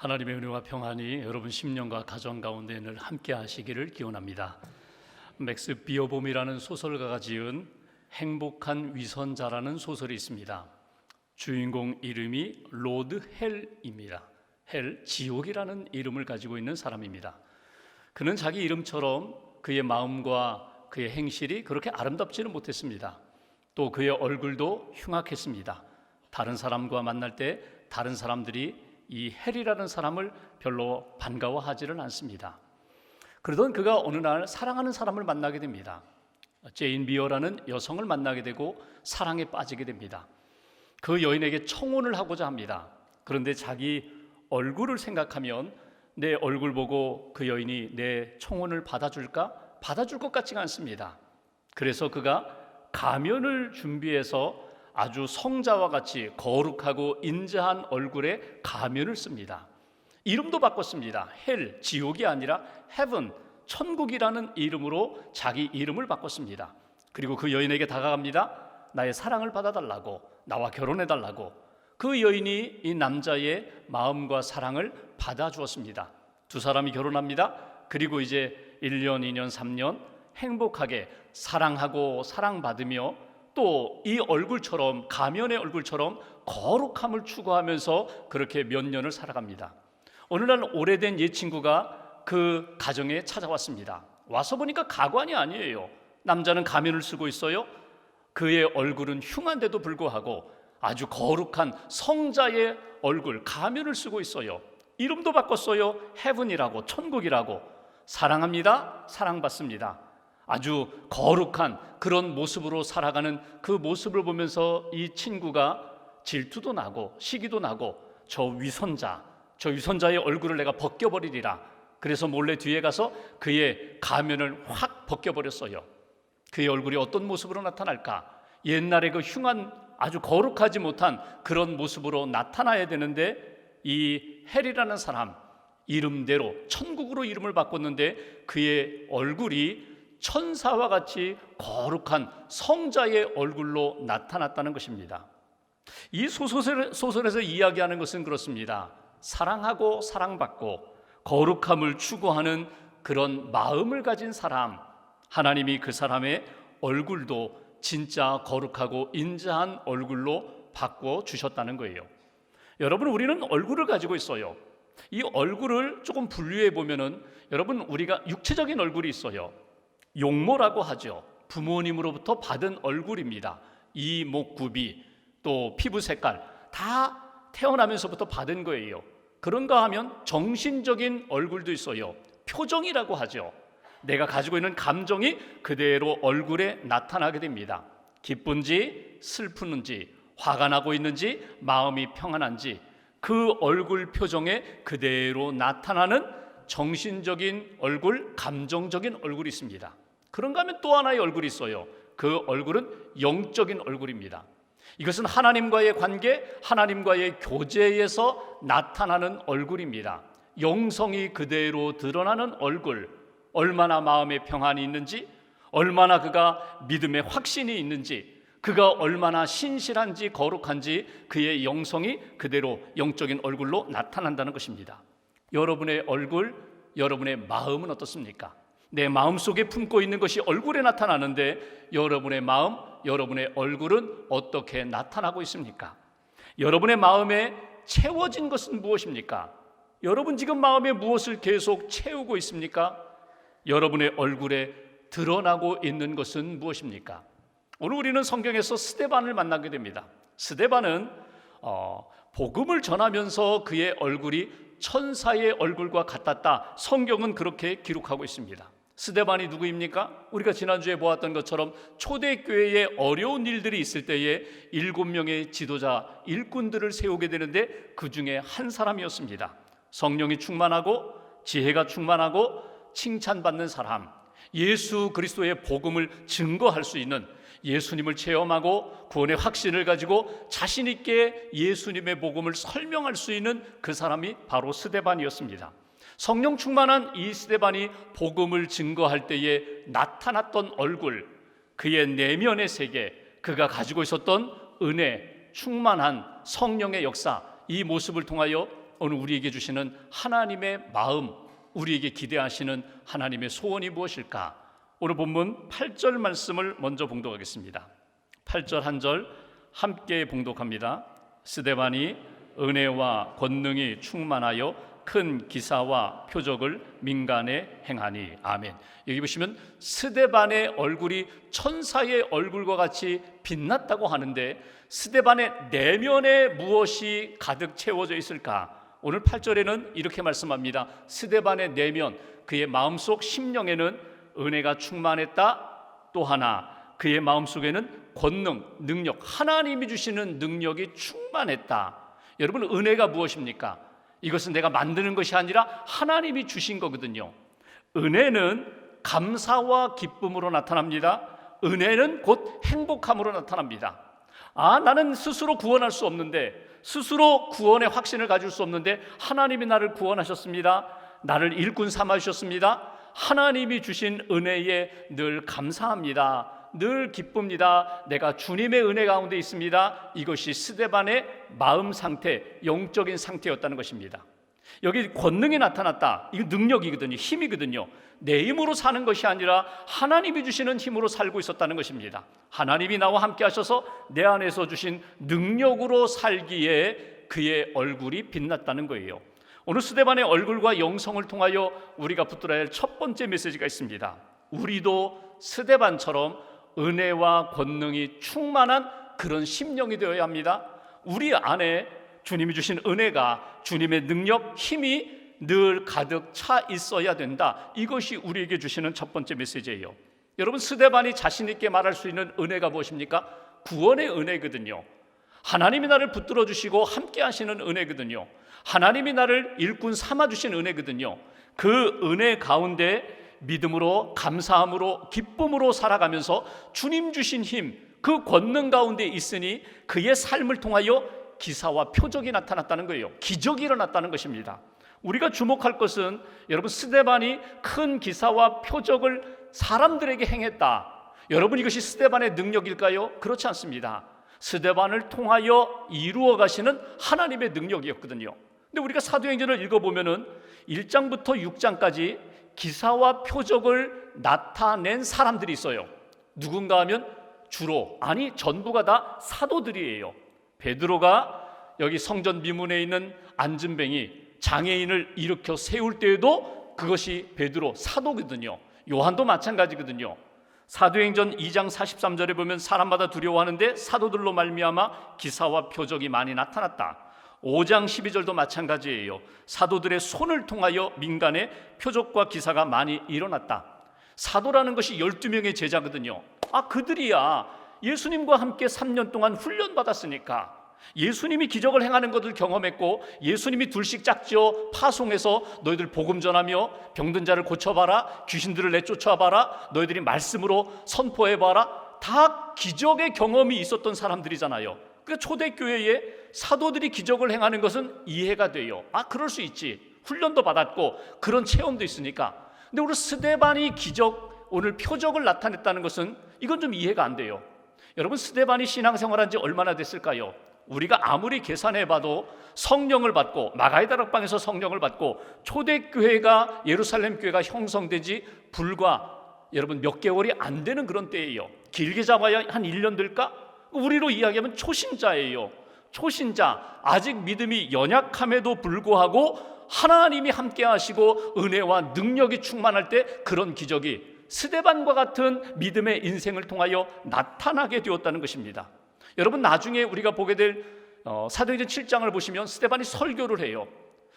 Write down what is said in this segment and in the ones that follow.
하나님의 은혜와 평안이 여러분 심령과 가정 가운데 늘 함께 하시기를 기원합니다. 맥스 비어봄이라는 소설가가 지은 행복한 위선자라는 소설이 있습니다. 주인공 이름이 로드 헬입니다. 헬, 지옥이라는 이름을 가지고 있는 사람입니다. 그는 자기 이름처럼 그의 마음과 그의 행실이 그렇게 아름답지는 못했습니다. 또 그의 얼굴도 흉악했습니다. 다른 사람과 만날 때 다른 사람들이 이 헬이라는 사람을 별로 반가워하지는 않습니다. 그러던 그가 어느 날 사랑하는 사람을 만나게 됩니다. 제인 비어라는 여성을 만나게 되고 사랑에 빠지게 됩니다. 그 여인에게 청혼을 하고자 합니다. 그런데 자기 얼굴을 생각하면 내 얼굴 보고 그 여인이 내 청혼을 받아줄까? 받아줄 것 같지가 않습니다. 그래서 그가 가면을 준비해서 아주 성자와 같이 거룩하고 인자한 얼굴에 가면을 씁니다. 이름도 바꿨습니다. 헬, 지옥이 아니라 헤븐, 천국이라는 이름으로 자기 이름을 바꿨습니다. 그리고 그 여인에게 다가갑니다. 나의 사랑을 받아달라고, 나와 결혼해달라고. 그 여인이 이 남자의 마음과 사랑을 받아주었습니다. 두 사람이 결혼합니다. 그리고 이제 1년, 2년, 3년 행복하게 사랑하고 사랑받으며 또 이 얼굴처럼, 가면의 얼굴처럼 거룩함을 추구하면서 그렇게 몇 년을 살아갑니다. 어느 날 오래된 옛 친구가 그 가정에 찾아왔습니다. 와서 보니까 가관이 아니에요. 남자는 가면을 쓰고 있어요. 그의 얼굴은 흉한데도 불구하고 아주 거룩한 성자의 얼굴, 가면을 쓰고 있어요. 이름도 바꿨어요. 헤븐이라고, 천국이라고. 사랑합니다. 사랑받습니다. 아주 거룩한 그런 모습으로 살아가는 그 모습을 보면서 이 친구가 질투도 나고 시기도 나고 저 위선자의 얼굴을 내가 벗겨버리리라. 그래서 몰래 뒤에 가서 그의 가면을 확 벗겨버렸어요. 그의 얼굴이 어떤 모습으로 나타날까? 옛날에 그 흉한 아주 거룩하지 못한 그런 모습으로 나타나야 되는데 이 헬이라는 사람 이름대로 천국으로 이름을 바꿨는데 그의 얼굴이 천사와 같이 거룩한 성자의 얼굴로 나타났다는 것입니다. 이 소설에서 이야기하는 것은 그렇습니다. 사랑하고 사랑받고 거룩함을 추구하는 그런 마음을 가진 사람, 하나님이 그 사람의 얼굴도 진짜 거룩하고 인자한 얼굴로 바꿔주셨다는 거예요. 여러분, 우리는 얼굴을 가지고 있어요. 이 얼굴을 조금 분류해 보면은 여러분, 우리가 육체적인 얼굴이 있어요. 용모라고 하죠. 부모님으로부터 받은 얼굴입니다. 이목 굽이 또 피부 색깔 다 태어나면서부터 받은 거예요. 그런가 하면 정신적인 얼굴도 있어요. 표정이라고 하죠. 내가 가지고 있는 감정이 그대로 얼굴에 나타나게 됩니다. 기쁜지 슬픈지 화가 나고 있는지 마음이 평안한지 그 얼굴 표정에 그대로 나타나는 정신적인 얼굴, 감정적인 얼굴이 있습니다. 그런가 하면 또 하나의 얼굴이 있어요. 그 얼굴은 영적인 얼굴입니다. 이것은 하나님과의 관계, 하나님과의 교제에서 나타나는 얼굴입니다. 영성이 그대로 드러나는 얼굴, 얼마나 마음에 평안이 있는지, 얼마나 그가 믿음에 확신이 있는지, 그가 얼마나 신실한지 거룩한지 그의 영성이 그대로 영적인 얼굴로 나타난다는 것입니다. 여러분의 얼굴, 여러분의 마음은 어떻습니까? 내 마음속에 품고 있는 것이 얼굴에 나타나는데 여러분의 마음, 여러분의 얼굴은 어떻게 나타나고 있습니까? 여러분의 마음에 채워진 것은 무엇입니까? 여러분 지금 마음에 무엇을 계속 채우고 있습니까? 여러분의 얼굴에 드러나고 있는 것은 무엇입니까? 오늘 우리는 성경에서 스데반을 만나게 됩니다. 스데반은 복음을 전하면서 그의 얼굴이 천사의 얼굴과 같았다. 성경은 그렇게 기록하고 있습니다. 스데반이 누구입니까? 우리가 지난주에 보았던 것처럼 초대교회에 어려운 일들이 있을 때에 7명의 지도자, 일꾼들을 세우게 되는데 그 중에 한 사람이었습니다. 성령이 충만하고 지혜가 충만하고 칭찬받는 사람, 예수 그리스도의 복음을 증거할 수 있는, 예수님을 체험하고 구원의 확신을 가지고 자신 있게 예수님의 복음을 설명할 수 있는 그 사람이 바로 스데반이었습니다. 성령 충만한 이 스데반이 복음을 증거할 때에 나타났던 얼굴, 그의 내면의 세계, 그가 가지고 있었던 은혜, 충만한 성령의 역사, 이 모습을 통하여 오늘 우리에게 주시는 하나님의 마음, 우리에게 기대하시는 하나님의 소원이 무엇일까? 오늘 본문 8절 말씀을 먼저 봉독하겠습니다. 8절 한 절 함께 봉독합니다. 스데반이 은혜와 권능이 충만하여 큰 기사와 표적을 민간에 행하니. 아멘. 여기 보시면 스데반의 얼굴이 천사의 얼굴과 같이 빛났다고 하는데 스데반의 내면에 무엇이 가득 채워져 있을까? 오늘 8절에는 이렇게 말씀합니다. 스데반의 내면, 그의 마음속 심령에는 은혜가 충만했다. 또 하나 그의 마음속에는 권능, 능력, 하나님이 주시는 능력이 충만했다. 여러분, 은혜가 무엇입니까? 이것은 내가 만드는 것이 아니라 하나님이 주신 거거든요. 은혜는 감사와 기쁨으로 나타납니다. 은혜는 곧 행복함으로 나타납니다. 나는 스스로 구원할 수 없는데, 스스로 구원의 확신을 가질 수 없는데 하나님이 나를 구원하셨습니다. 나를 일꾼 삼아 주셨습니다. 하나님이 주신 은혜에 늘 감사합니다. 늘 기쁩니다. 내가 주님의 은혜 가운데 있습니다. 이것이 스데반의 마음 상태, 영적인 상태였다는 것입니다. 여기 권능이 나타났다. 이거 능력이거든요. 힘이거든요. 내 힘으로 사는 것이 아니라 하나님이 주시는 힘으로 살고 있었다는 것입니다. 하나님이 나와 함께 하셔서 내 안에서 주신 능력으로 살기에 그의 얼굴이 빛났다는 거예요. 오늘 스데반의 얼굴과 영성을 통하여 우리가 붙들어야 할 첫 번째 메시지가 있습니다. 우리도 스데반처럼 은혜와 권능이 충만한 그런 심령이 되어야 합니다. 우리 안에 주님이 주신 은혜가, 주님의 능력, 힘이 늘 가득 차 있어야 된다. 이것이 우리에게 주시는 첫 번째 메시지예요. 여러분, 스데반이 자신 있게 말할 수 있는 은혜가 무엇입니까? 구원의 은혜거든요. 하나님이 나를 붙들어 주시고 함께 하시는 은혜거든요. 하나님이 나를 일꾼 삼아 주신 은혜거든요. 그 은혜 가운데 믿음으로, 감사함으로, 기쁨으로 살아가면서 주님 주신 힘, 그 권능 가운데 있으니 그의 삶을 통하여 기사와 표적이 나타났다는 거예요. 기적이 일어났다는 것입니다. 우리가 주목할 것은 여러분, 스데반이 큰 기사와 표적을 사람들에게 행했다. 여러분, 이것이 스데반의 능력일까요? 그렇지 않습니다. 스데반을 통하여 이루어 가시는 하나님의 능력이었거든요. 근데 우리가 사도행전을 읽어보면은 1장부터 6장까지 기사와 표적을 나타낸 사람들이 있어요. 누군가 하면 주로, 아니 전부가 다 사도들이에요. 베드로가 여기 성전 미문에 있는 안진뱅이 장애인을 일으켜 세울 때에도 그것이 베드로 사도거든요. 요한도 마찬가지거든요. 사도행전 2장 43절에 보면 사람마다 두려워하는데 사도들로 말미암아 기사와 표적이 많이 나타났다. 5장 12절도 마찬가지예요. 사도들의 손을 통하여 민간에 표적과 기사가 많이 일어났다. 사도라는 것이 12명의 제자거든요. 그들이야 예수님과 함께 3년 동안 훈련받았으니까 예수님이 기적을 행하는 것을 경험했고, 예수님이 둘씩 짝지어 파송해서 너희들 복음 전하며 병든 자를 고쳐봐라, 귀신들을 내쫓아봐라, 너희들이 말씀으로 선포해봐라, 다 기적의 경험이 있었던 사람들이잖아요. 그러니까 초대교회에 사도들이 기적을 행하는 것은 이해가 돼요. 그럴 수 있지. 훈련도 받았고 그런 체험도 있으니까. 근데 우리 스데반이 기적, 오늘 표적을 나타냈다는 것은 이건 좀 이해가 안 돼요. 여러분, 스데반이 신앙생활한 지 얼마나 됐을까요? 우리가 아무리 계산해봐도 성령을 받고, 마가의 다락방에서 성령을 받고 초대교회가, 예루살렘 교회가 형성되지 불과 여러분 몇 개월이 안 되는 그런 때예요. 길게 잡아야 한 1년 될까? 우리로 이야기하면 초신자예요. 초신자, 아직 믿음이 연약함에도 불구하고 하나님이 함께 하시고 은혜와 능력이 충만할 때 그런 기적이 스데반과 같은 믿음의 인생을 통하여 나타나게 되었다는 것입니다. 여러분, 나중에 우리가 보게 될 사도행전 7장을 보시면 스데반이 설교를 해요.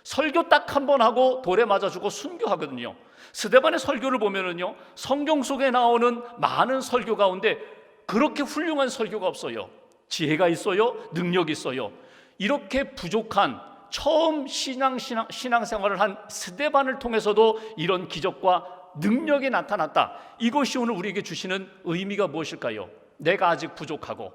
설교 딱 한 번 하고 돌에 맞아 죽고 순교하거든요. 스데반의 설교를 보면은요, 성경 속에 나오는 많은 설교 가운데 그렇게 훌륭한 설교가 없어요. 지혜가 있어요, 능력이 있어요. 이렇게 부족한 처음 신앙생활을 한 스데반을 통해서도 이런 기적과 능력이 나타났다. 이것이 오늘 우리에게 주시는 의미가 무엇일까요? 내가 아직 부족하고,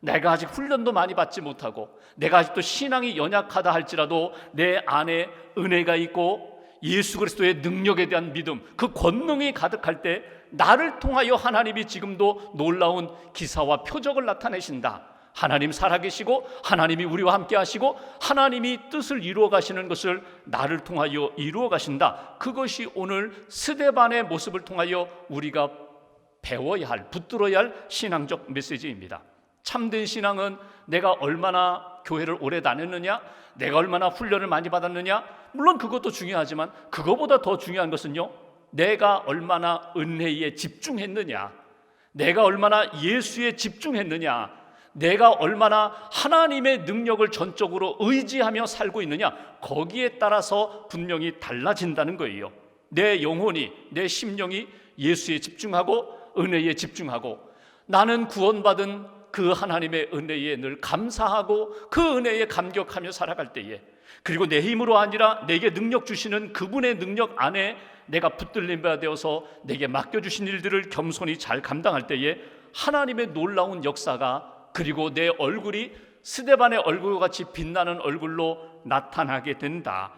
내가 아직 훈련도 많이 받지 못하고, 내가 아직도 신앙이 연약하다 할지라도 내 안에 은혜가 있고 예수 그리스도의 능력에 대한 믿음, 그 권능이 가득할 때 나를 통하여 하나님이 지금도 놀라운 기사와 표적을 나타내신다. 하나님 살아계시고 하나님이 우리와 함께 하시고 하나님이 뜻을 이루어 가시는 것을 나를 통하여 이루어 가신다. 그것이 오늘 스데반의 모습을 통하여 우리가 배워야 할, 붙들어야 할 신앙적 메시지입니다. 참된 신앙은 내가 얼마나 교회를 오래 다녔느냐, 내가 얼마나 훈련을 많이 받았느냐, 물론 그것도 중요하지만 그거보다 더 중요한 것은요, 내가 얼마나 은혜에 집중했느냐, 내가 얼마나 예수에 집중했느냐, 내가 얼마나 하나님의 능력을 전적으로 의지하며 살고 있느냐, 거기에 따라서 분명히 달라진다는 거예요. 내 영혼이, 내 심령이 예수에 집중하고 은혜에 집중하고, 나는 구원받은 그 하나님의 은혜에 늘 감사하고 그 은혜에 감격하며 살아갈 때에, 그리고 내 힘으로 아니라 내게 능력 주시는 그분의 능력 안에 내가 붙들림 바 되어서 내게 맡겨주신 일들을 겸손히 잘 감당할 때에 하나님의 놀라운 역사가, 그리고 내 얼굴이 스데반의 얼굴과 같이 빛나는 얼굴로 나타나게 된다.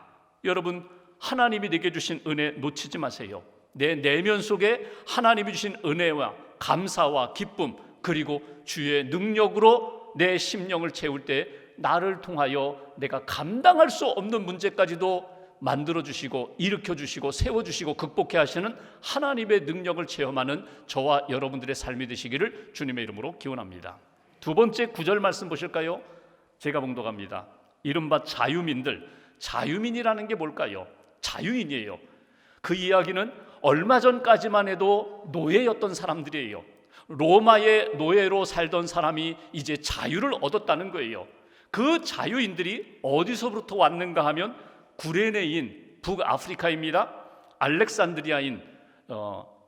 여러분, 하나님이 내게 주신 은혜 놓치지 마세요. 내 내면 속에 하나님이 주신 은혜와 감사와 기쁨, 그리고 주의 능력으로 내 심령을 채울 때 나를 통하여 내가 감당할 수 없는 문제까지도 만들어주시고 일으켜주시고 세워주시고 극복해 하시는 하나님의 능력을 체험하는 저와 여러분들의 삶이 되시기를 주님의 이름으로 기원합니다. 두 번째 9절 말씀 보실까요? 제가 봉독합니다. 이른바 자유민들, 자유민이라는 게 뭘까요? 자유인이에요. 그 이야기는 얼마 전까지만 해도 노예였던 사람들이에요. 로마의 노예로 살던 사람이 이제 자유를 얻었다는 거예요. 그 자유인들이 어디서부터 왔는가 하면 구레네인 북아프리카입니다. 알렉산드리아인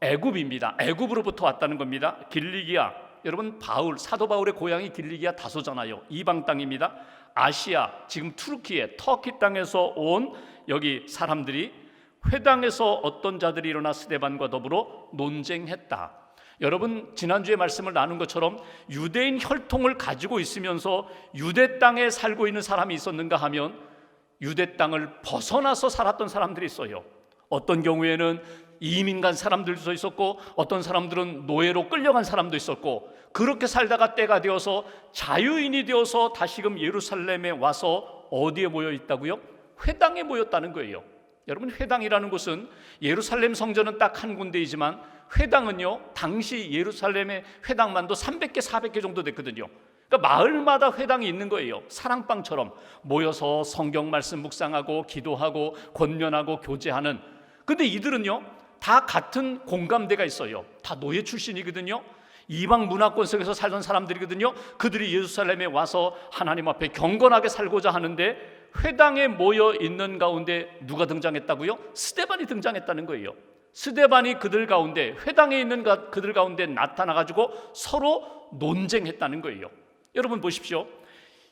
애굽입니다. 애굽으로부터 왔다는 겁니다. 길리기아, 여러분 사도 바울의 고향이 길리기아 다소잖아요. 이방 땅입니다. 아시아, 지금 투르키의 터키 땅에서 온 여기 사람들이 회당에서 어떤 자들이 일어나 스데반과 더불어 논쟁했다. 여러분, 지난주에 말씀을 나눈 것처럼 유대인 혈통을 가지고 있으면서 유대 땅에 살고 있는 사람이 있었는가 하면 유대 땅을 벗어나서 살았던 사람들이 있어요. 어떤 경우에는 이민 간 사람들도 있었고, 어떤 사람들은 노예로 끌려간 사람도 있었고, 그렇게 살다가 때가 되어서 자유인이 되어서 다시금 예루살렘에 와서 어디에 모여 있다고요? 회당에 모였다는 거예요. 여러분, 회당이라는 곳은 예루살렘 성전은 딱 한 군데이지만 회당은요, 당시 예루살렘의 회당만도 300개, 400개 정도 됐거든요. 그러니까 마을마다 회당이 있는 거예요. 사랑방처럼 모여서 성경 말씀 묵상하고 기도하고 권면하고 교제하는. 근데 이들은요, 다 같은 공감대가 있어요. 다 노예 출신이거든요. 이방 문화권 속에서 살던 사람들이거든요. 그들이 예루살렘에 와서 하나님 앞에 경건하게 살고자 하는데 회당에 모여 있는 가운데 누가 등장했다고요? 스데반이 등장했다는 거예요. 스데반이 그들 가운데, 회당에 있는 그들 가운데 나타나가지고 서로 논쟁했다는 거예요. 여러분 보십시오.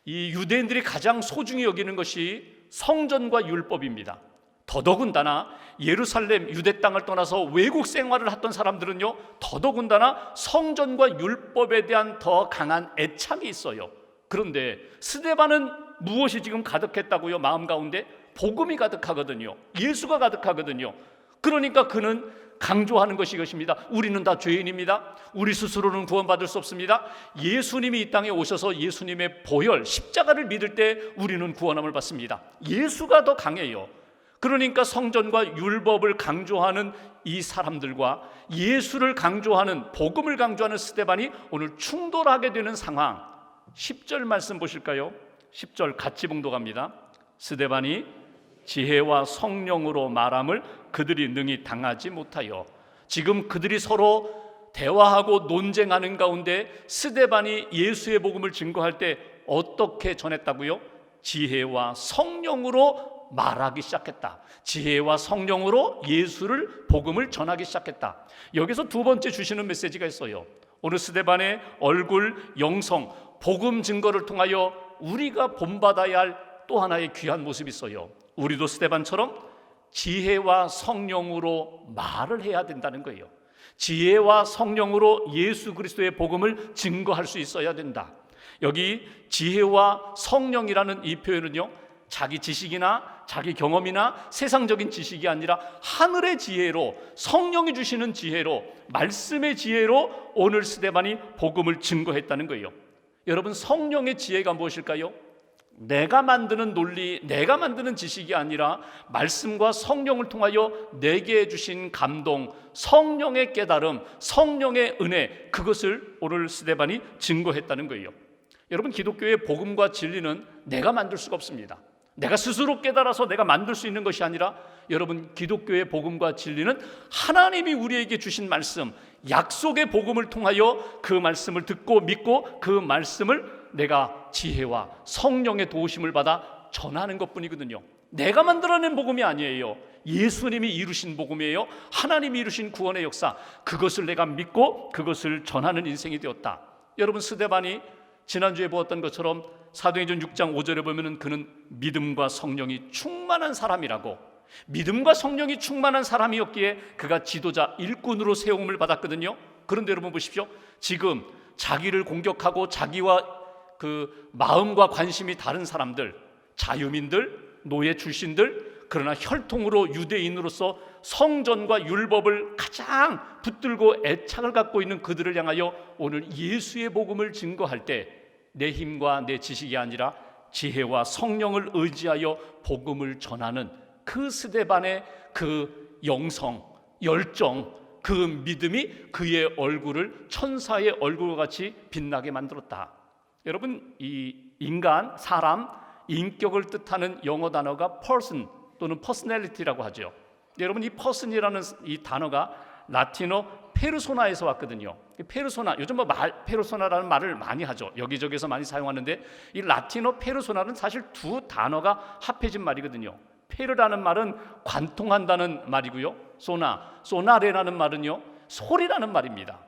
이 유대인들이 가장 소중히 여기는 것이 성전과 율법입니다. 더더군다나 예루살렘 유대 땅을 떠나서 외국 생활을 했던 사람들은요, 더더군다나 성전과 율법에 대한 더 강한 애착이 있어요. 그런데 스데반은 무엇이 지금 가득했다고요? 마음 가운데 복음이 가득하거든요. 예수가 가득하거든요. 그러니까 그는 강조하는 것이 이것입니다. 우리는 다 죄인입니다. 우리 스스로는 구원받을 수 없습니다. 예수님이 이 땅에 오셔서 예수님의 보혈, 십자가를 믿을 때 우리는 구원함을 받습니다. 예수가 더 강해요. 그러니까 성전과 율법을 강조하는 이 사람들과 예수를 강조하는, 복음을 강조하는 스데반이 오늘 충돌하게 되는 상황. 10절 말씀 보실까요? 10절 같이 봉독합니다. 스데반이 지혜와 성령으로 말함을 그들이 능히 당하지 못하여. 지금 그들이 서로 대화하고 논쟁하는 가운데 스데반이 예수의 복음을 증거할 때 어떻게 전했다고요? 지혜와 성령으로 말하기 시작했다. 지혜와 성령으로 예수를, 복음을 전하기 시작했다. 여기서 두 번째 주시는 메시지가 있어요. 오늘 스데반의 얼굴, 영성, 복음 증거를 통하여 우리가 본받아야 할 또 하나의 귀한 모습이 있어요. 우리도 스데반처럼 지혜와 성령으로 말을 해야 된다는 거예요. 지혜와 성령으로 예수 그리스도의 복음을 증거할 수 있어야 된다. 여기 지혜와 성령이라는 이 표현은요, 자기 지식이나 자기 경험이나 세상적인 지식이 아니라 하늘의 지혜로, 성령이 주시는 지혜로, 말씀의 지혜로 오늘 스데반이 복음을 증거했다는 거예요. 여러분, 성령의 지혜가 무엇일까요? 내가 만드는 논리, 내가 만드는 지식이 아니라 말씀과 성령을 통하여 내게 주신 감동, 성령의 깨달음, 성령의 은혜, 그것을 오늘 스데반이 증거했다는 거예요. 여러분, 기독교의 복음과 진리는 내가 만들 수가 없습니다. 내가 스스로 깨달아서 내가 만들 수 있는 것이 아니라, 여러분, 기독교의 복음과 진리는 하나님이 우리에게 주신 말씀, 약속의 복음을 통하여 그 말씀을 듣고 믿고 그 말씀을 내가 지혜와 성령의 도우심을 받아 전하는 것뿐이거든요. 내가 만들어낸 복음이 아니에요. 예수님이 이루신 복음이에요. 하나님이 이루신 구원의 역사, 그것을 내가 믿고 그것을 전하는 인생이 되었다. 여러분, 스데반이 지난주에 보았던 것처럼 사도행전 6장 5절에 보면은 그는 믿음과 성령이 충만한 사람이라고, 믿음과 성령이 충만한 사람이었기에 그가 지도자 일꾼으로 세움을 받았거든요. 그런데 여러분 보십시오. 지금 자기를 공격하고 자기와 그 마음과 관심이 다른 사람들, 자유민들, 노예 출신들, 그러나 혈통으로 유대인으로서 성전과 율법을 가장 붙들고 애착을 갖고 있는 그들을 향하여 오늘 예수의 복음을 증거할 때 내 힘과 내 지식이 아니라 지혜와 성령을 의지하여 복음을 전하는 그 스데반의 그 영성, 열정, 그 믿음이 그의 얼굴을 천사의 얼굴과 같이 빛나게 만들었다. 여러분, 이 인간, 사람, 인격을 뜻하는 영어 단어가 person 또는 personality라고 하죠. 여러분, 이 person이라는 이 단어가 라틴어 페르소나에서 왔거든요. 페르소나, 요즘 페르소나라는 말을 많이 하죠. 여기저기서 많이 사용하는데, 이 라틴어 페르소나는 사실 두 단어가 합해진 말이거든요. 페르라는 말은 관통한다는 말이고요, 소나레라는 말은요, 소리라는 말입니다.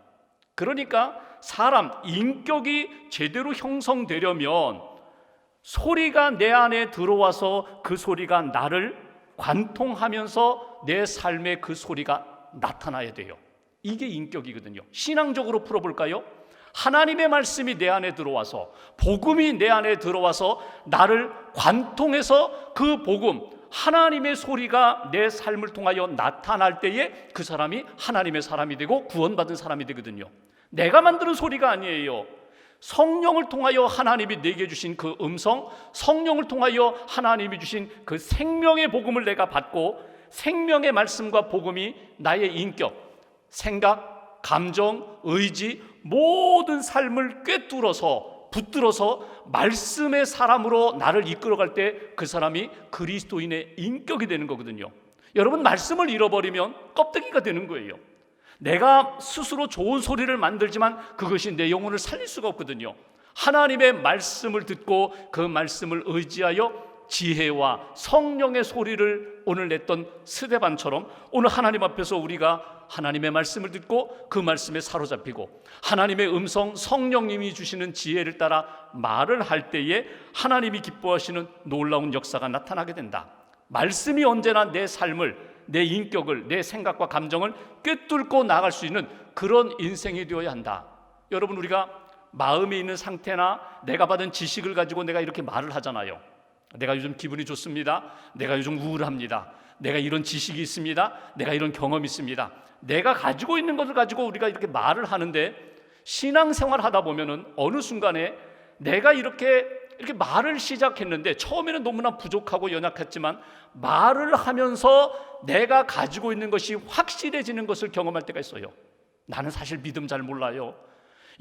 그러니까 사람, 인격이 제대로 형성되려면 소리가 내 안에 들어와서 그 소리가 나를 관통하면서 내 삶에 그 소리가 나타나야 돼요. 이게 인격이거든요. 신앙적으로 풀어볼까요? 하나님의 말씀이 내 안에 들어와서, 복음이 내 안에 들어와서 나를 관통해서 그 복음, 하나님의 소리가 내 삶을 통하여 나타날 때에 그 사람이 하나님의 사람이 되고 구원받은 사람이 되거든요. 내가 만드는 소리가 아니에요. 성령을 통하여 하나님이 내게 주신 그 음성, 성령을 통하여 하나님이 주신 그 생명의 복음을 내가 받고, 생명의 말씀과 복음이 나의 인격, 생각, 감정, 의지, 모든 삶을 꿰뚫어서 붙들어서 말씀의 사람으로 나를 이끌어갈 때 그 사람이 그리스도인의 인격이 되는 거거든요. 여러분, 말씀을 잃어버리면 껍데기가 되는 거예요. 내가 스스로 좋은 소리를 만들지만 그것이 내 영혼을 살릴 수가 없거든요. 하나님의 말씀을 듣고 그 말씀을 의지하여 지혜와 성령의 소리를 오늘 냈던 스데반처럼, 오늘 하나님 앞에서 우리가 하나님의 말씀을 듣고 그 말씀에 사로잡히고 하나님의 음성, 성령님이 주시는 지혜를 따라 말을 할 때에 하나님이 기뻐하시는 놀라운 역사가 나타나게 된다. 말씀이 언제나 내 삶을, 내 인격을, 내 생각과 감정을 꿰뚫고 나갈 수 있는 그런 인생이 되어야 한다. 여러분, 우리가 마음에 있는 상태나 내가 받은 지식을 가지고 내가 이렇게 말을 하잖아요. 내가 요즘 기분이 좋습니다. 내가 요즘 우울합니다. 내가 이런 지식이 있습니다. 내가 이런 경험이 있습니다. 내가 가지고 있는 것을 가지고 우리가 이렇게 말을 하는데, 신앙생활 하다 보면은 어느 순간에 내가 이렇게 말을 시작했는데 처음에는 너무나 부족하고 연약했지만 말을 하면서 내가 가지고 있는 것이 확실해지는 것을 경험할 때가 있어요. 나는 사실 믿음 잘 몰라요.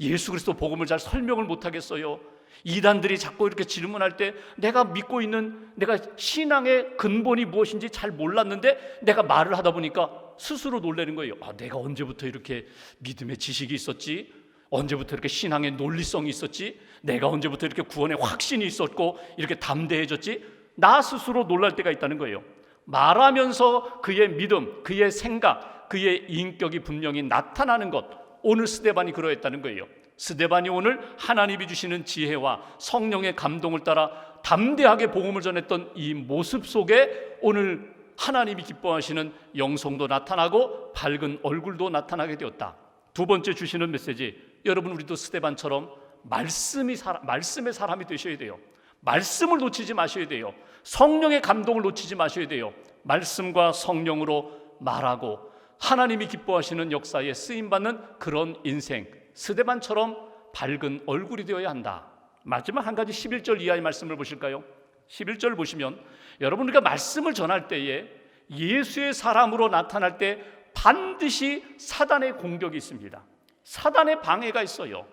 예수 그리스도 복음을 잘 설명을 못하겠어요. 이단들이 자꾸 이렇게 질문할 때 내가 믿고 있는, 내가 신앙의 근본이 무엇인지 잘 몰랐는데 내가 말을 하다 보니까 스스로 놀라는 거예요. 내가 언제부터 이렇게 믿음의 지식이 있었지? 언제부터 이렇게 신앙의 논리성이 있었지? 내가 언제부터 이렇게 구원의 확신이 있었고 이렇게 담대해졌지? 나 스스로 놀랄 때가 있다는 거예요. 말하면서 그의 믿음, 그의 생각, 그의 인격이 분명히 나타나는 것, 오늘 스데반이 그러했다는 거예요. 스데반이 오늘 하나님이 주시는 지혜와 성령의 감동을 따라 담대하게 복음을 전했던 이 모습 속에 오늘 하나님이 기뻐하시는 영성도 나타나고 밝은 얼굴도 나타나게 되었다. 두 번째 주시는 메시지, 여러분, 우리도 스데반처럼 말씀의 사람이 되셔야 돼요. 말씀을 놓치지 마셔야 돼요. 성령의 감동을 놓치지 마셔야 돼요. 말씀과 성령으로 말하고 하나님이 기뻐하시는 역사에 쓰임받는 그런 인생, 스데반처럼 밝은 얼굴이 되어야 한다. 마지막 한 가지 11절 이하의 말씀을 보실까요? 11절 보시면 여러분, 우리가 말씀을 전할 때에 예수의 사람으로 나타날 때 반드시 사단의 공격이 있습니다. 사단의 방해가 있어요.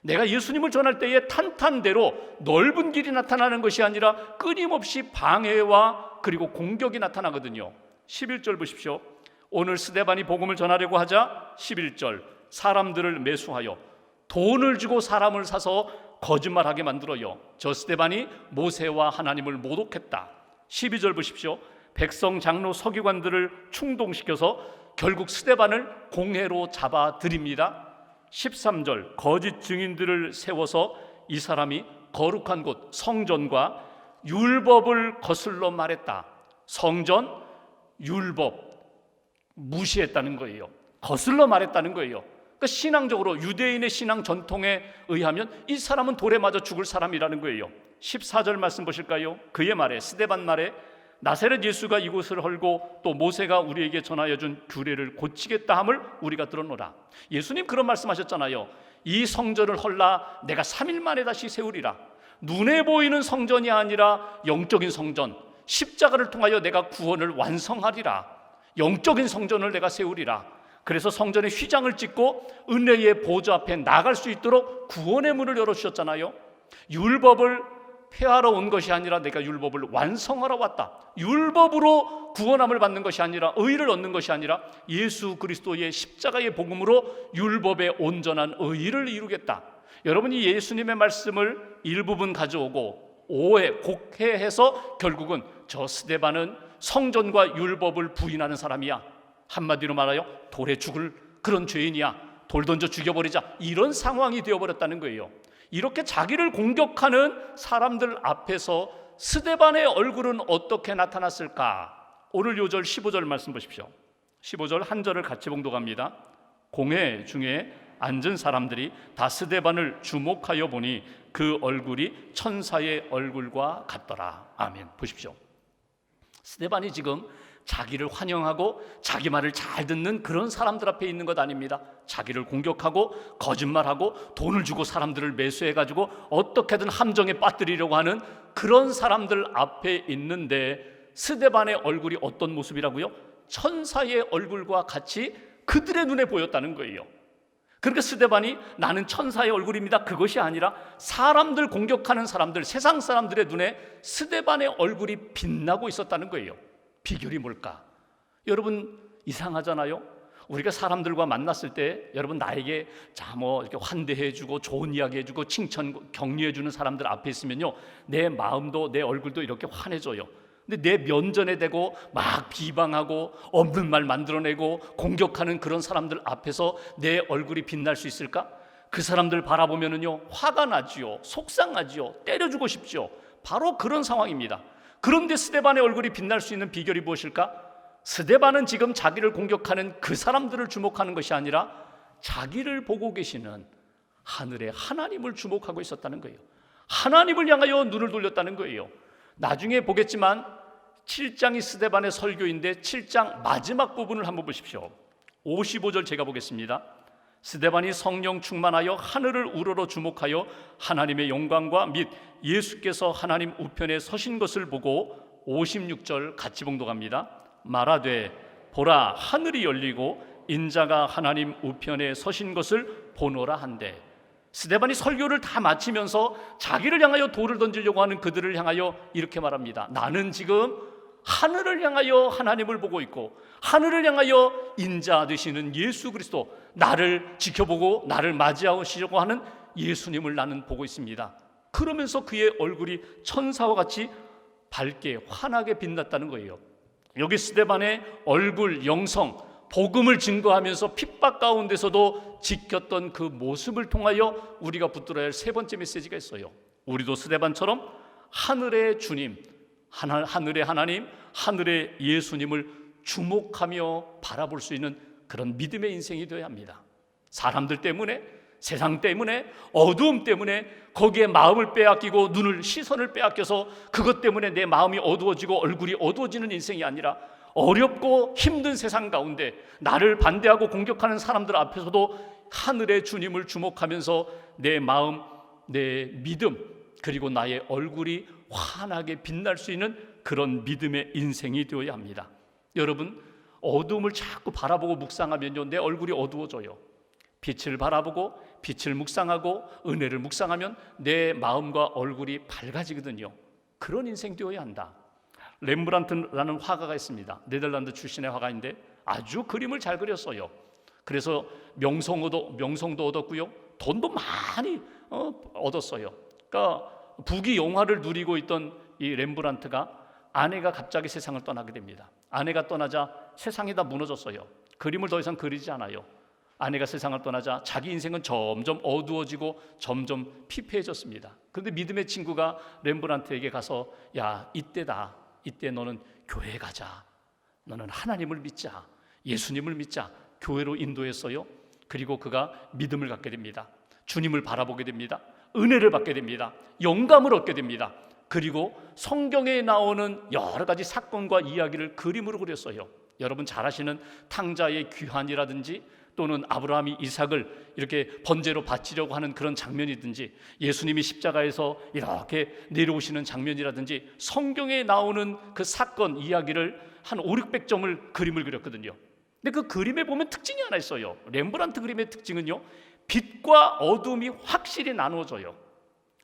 내가 예수님을 전할 때에 탄탄대로 넓은 길이 나타나는 것이 아니라 끊임없이 방해와 그리고 공격이 나타나거든요. 11절 보십시오. 오늘 스데반이 복음을 전하려고 하자 11절 사람들을 매수하여 돈을 주고 사람을 사서 거짓말하게 만들어요. 저 스데반이 모세와 하나님을 모독했다. 12절 보십시오. 백성 장로 서기관들을 충동시켜서 결국 스데반을 공회로 잡아들입니다. 13절 거짓 증인들을 세워서 이 사람이 거룩한 곳 성전과 율법을 거슬러 말했다. 성전, 율법 무시했다는 거예요. 거슬러 말했다는 거예요. 그러니까 신앙적으로 유대인의 신앙 전통에 의하면 이 사람은 돌에 맞아 죽을 사람이라는 거예요. 14절 말씀 보실까요? 그의 말에, 스데반 말에 나사렛 예수가 이곳을 헐고 또 모세가 우리에게 전하여 준 규례를 고치겠다 함을 우리가 들었노라. 예수님 그런 말씀하셨잖아요. 이 성전을 헐라 내가 3일 만에 다시 세우리라. 눈에 보이는 성전이 아니라 영적인 성전, 십자가를 통하여 내가 구원을 완성하리라. 영적인 성전을 내가 세우리라. 그래서 성전에 휘장을 찍고 은혜의 보좌 앞에 나갈 수 있도록 구원의 문을 열어주셨잖아요. 율법을 폐하러 온 것이 아니라 내가 율법을 완성하러 왔다. 율법으로 구원함을 받는 것이 아니라, 의를 얻는 것이 아니라 예수 그리스도의 십자가의 복음으로 율법의 온전한 의를 이루겠다. 여러분이 예수님의 말씀을 일부분 가져오고 곡해해서 결국은 저 스데반은 성전과 율법을 부인하는 사람이야, 한마디로 말하여 돌에 죽을 그런 죄인이야, 돌 던져 죽여버리자, 이런 상황이 되어버렸다는 거예요. 이렇게 자기를 공격하는 사람들 앞에서 스데반의 얼굴은 어떻게 나타났을까? 오늘 요절 15절 말씀 보십시오. 15절 한 절을 같이 봉독합니다. 공회 중에 앉은 사람들이 다 스데반을 주목하여 보니 그 얼굴이 천사의 얼굴과 같더라. 아멘. 보십시오. 스데반이 지금 자기를 환영하고 자기 말을 잘 듣는 그런 사람들 앞에 있는 것 아닙니다. 자기를 공격하고 거짓말하고 돈을 주고 사람들을 매수해가지고 어떻게든 함정에 빠뜨리려고 하는 그런 사람들 앞에 있는데 스데반의 얼굴이 어떤 모습이라고요? 천사의 얼굴과 같이 그들의 눈에 보였다는 거예요. 그러니까 스데반이 나는 천사의 얼굴입니다, 그것이 아니라 사람들 공격하는 사람들, 세상 사람들의 눈에 스데반의 얼굴이 빛나고 있었다는 거예요. 비결이 뭘까? 여러분 이상하잖아요. 우리가 사람들과 만났을 때 여러분 나에게 이렇게 환대해주고 좋은 이야기해주고 칭찬 격려해주는 사람들 앞에 있으면요, 내 마음도 내 얼굴도 이렇게 환해져요. 근데 내 면전에 대고 막 비방하고 없는 말 만들어내고 공격하는 그런 사람들 앞에서 내 얼굴이 빛날 수 있을까? 그 사람들 바라보면은요 화가 나지요, 속상하지요, 때려주고 싶지요. 바로 그런 상황입니다. 그런데 스데반의 얼굴이 빛날 수 있는 비결이 무엇일까? 스데반은 지금 자기를 공격하는 그 사람들을 주목하는 것이 아니라 자기를 보고 계시는 하늘의 하나님을 주목하고 있었다는 거예요. 하나님을 향하여 눈을 돌렸다는 거예요. 나중에 보겠지만 7장이 스데반의 설교인데 7장 마지막 부분을 한번 보십시오. 55절 제가 보겠습니다. 스데반이 성령 충만하여 하늘을 우러러 주목하여 하나님의 영광과 및 예수께서 하나님 우편에 서신 것을 보고 56절 같이 봉독합니다. 말하되 보라 하늘이 열리고 인자가 하나님 우편에 서신 것을 보노라 한대. 스데반이 설교를 다 마치면서 자기를 향하여 돌을 던지려고 하는 그들을 향하여 이렇게 말합니다. 나는 지금 하늘을 향하여 하나님을 보고 있고 하늘을 향하여 인자 되시는 예수 그리스도, 나를 지켜보고 나를 맞이하시려고 하는 예수님을 나는 보고 있습니다. 그러면서 그의 얼굴이 천사와 같이 밝게 환하게 빛났다는 거예요. 여기 스데반의 얼굴, 영성, 복음을 증거하면서 핍박 가운데서도 지켰던 그 모습을 통하여 우리가 붙들어야 할 세 번째 메시지가 있어요. 우리도 스데반처럼 하늘의 주님, 하늘의 하나님, 하늘의 예수님을 주목하며 바라볼 수 있는 그런 믿음의 인생이 되어야 합니다. 사람들 때문에, 세상 때문에, 어두움 때문에 거기에 마음을 빼앗기고 시선을 빼앗겨서 그것 때문에 내 마음이 어두워지고 얼굴이 어두워지는 인생이 아니라 어렵고 힘든 세상 가운데 나를 반대하고 공격하는 사람들 앞에서도 하늘의 주님을 주목하면서 내 마음, 내 믿음, 그리고 나의 얼굴이 환하게 빛날 수 있는 그런 믿음의 인생이 되어야 합니다. 여러분, 어두움을 자꾸 바라보고 묵상하면요, 내 얼굴이 어두워져요. 빛을 바라보고 빛을 묵상하고 은혜를 묵상하면 내 마음과 얼굴이 밝아지거든요. 그런 인생 되어야 한다. 렘브란트라는 화가가 있습니다. 네덜란드 출신의 화가인데 아주 그림을 잘 그렸어요. 그래서 명성도 얻었고요, 돈도 많이 얻었어요. 그러니까 부귀영화를 누리고 있던 이 렘브란트가 아내가 갑자기 세상을 떠나게 됩니다. 아내가 떠나자 세상이 다 무너졌어요. 그림을 더 이상 그리지 않아요. 아내가 세상을 떠나자 자기 인생은 점점 어두워지고 점점 피폐해졌습니다. 그런데 믿음의 친구가 렘브란트에게 가서, 야, 이때다. 이때 너는 교회에 가자. 너는 하나님을 믿자. 예수님을 믿자. 교회로 인도했어요. 그리고 그가 믿음을 갖게 됩니다. 주님을 바라보게 됩니다. 은혜를 받게 됩니다. 영감을 얻게 됩니다. 그리고 성경에 나오는 여러 가지 사건과 이야기를 그림으로 그렸어요. 여러분 잘 아시는 탕자의 귀환이라든지, 또는 아브라함이 이삭을 이렇게 번제로 바치려고 하는 그런 장면이든지, 예수님이 십자가에서 이렇게 내려오시는 장면이라든지, 성경에 나오는 그 사건 이야기를 한 500-600점을 그림을 그렸거든요. 근데 그 그림에 보면 특징이 하나 있어요. 렘브란트 그림의 특징은요, 빛과 어둠이 확실히 나누어져요.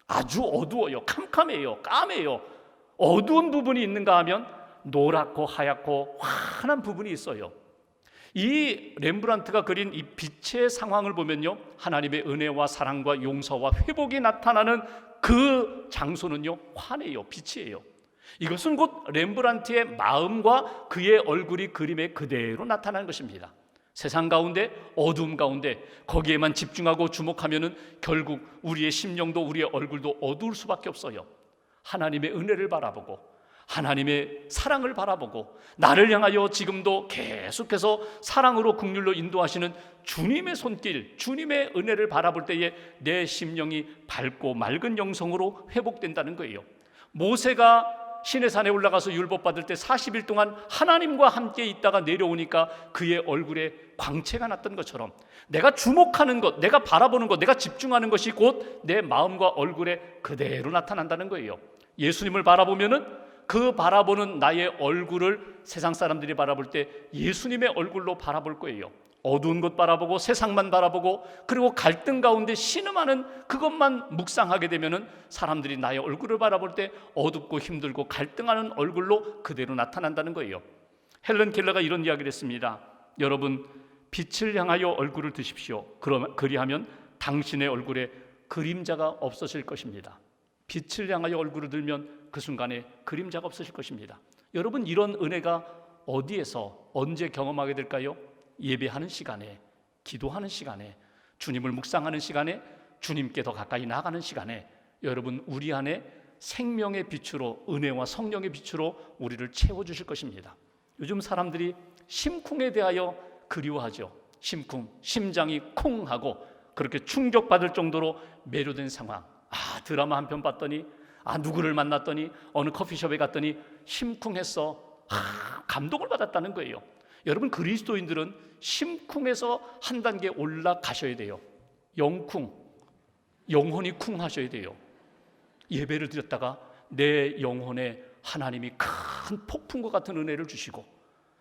아주 어두워요. 캄캄해요. 까매요. 어두운 부분이 있는가 하면 노랗고 하얗고 환한 부분이 있어요. 이 렘브란트가 그린 이 빛의 상황을 보면요, 하나님의 은혜와 사랑과 용서와 회복이 나타나는 그 장소는요, 환해요. 빛이에요. 이것은 곧 렘브란트의 마음과 그의 얼굴이 그림에 그대로 나타나는 것입니다. 세상 가운데, 어두움 가운데 거기에만 집중하고 주목하면은 결국 우리의 심령도 우리의 얼굴도 어두울 수밖에 없어요. 하나님의 은혜를 바라보고 하나님의 사랑을 바라보고 나를 향하여 지금도 계속해서 사랑으로 긍휼로 인도하시는 주님의 손길, 주님의 은혜를 바라볼 때에 내 심령이 밝고 맑은 영성으로 회복된다는 거예요. 모세가 시내산에 올라가서 율법 받을 때 40일 동안 하나님과 함께 있다가 내려오니까 그의 얼굴에 광채가 났던 것처럼, 내가 주목하는 것, 내가 바라보는 것, 내가 집중하는 것이 곧 내 마음과 얼굴에 그대로 나타난다는 거예요. 예수님을 바라보면은 그 바라보는 나의 얼굴을 세상 사람들이 바라볼 때 예수님의 얼굴로 바라볼 거예요. 어두운 것 바라보고 세상만 바라보고 그리고 갈등 가운데 신음하는 그것만 묵상하게 되면은 사람들이 나의 얼굴을 바라볼 때 어둡고 힘들고 갈등하는 얼굴로 그대로 나타난다는 거예요. 헬런 켈러가 이런 이야기를 했습니다. 여러분, 빛을 향하여 얼굴을 드십시오. 그리하면 당신의 얼굴에 그림자가 없어질 것입니다. 빛을 향하여 얼굴을 들면 그 순간에 그림자가 없어질 것입니다. 여러분, 이런 은혜가 어디에서 언제 경험하게 될까요? 예배하는 시간에, 기도하는 시간에, 주님을 묵상하는 시간에, 주님께 더 가까이 나가는 시간에 여러분, 우리 안에 생명의 빛으로, 은혜와 성령의 빛으로 우리를 채워주실 것입니다. 요즘 사람들이 심쿵에 대하여 그리워하죠. 심쿵, 심장이 쿵하고 그렇게 충격받을 정도로 매료된 상황. 드라마 한 편 봤더니, 누구를 만났더니, 어느 커피숍에 갔더니 심쿵했어. 감동을 받았다는 거예요. 여러분, 그리스도인들은 심쿵에서 한 단계 올라가셔야 돼요. 영쿵, 영혼이 쿵하셔야 돼요. 예배를 드렸다가 내 영혼에 하나님이 큰 폭풍과 같은 은혜를 주시고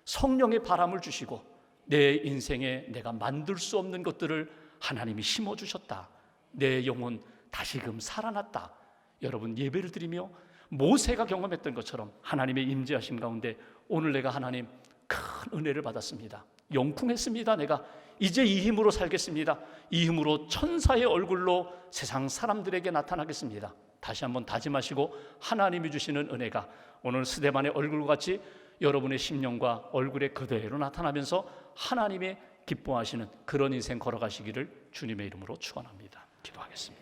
성령의 바람을 주시고 내 인생에 내가 만들 수 없는 것들을 하나님이 심어주셨다. 내 영혼 다시금 살아났다. 여러분, 예배를 드리며 모세가 경험했던 것처럼 하나님의 임재하심 가운데 오늘 내가 하나님 큰 은혜를 받았습니다. 영풍했습니다. 내가 이제 이 힘으로 살겠습니다. 이 힘으로 천사의 얼굴로 세상 사람들에게 나타나겠습니다. 다시 한번 다짐하시고 하나님이 주시는 은혜가 오늘 스데반의 얼굴과 같이 여러분의 심령과 얼굴에 그대로 나타나면서 하나님의 기뻐하시는 그런 인생 걸어가시기를 주님의 이름으로 축원합니다. 기도하겠습니다.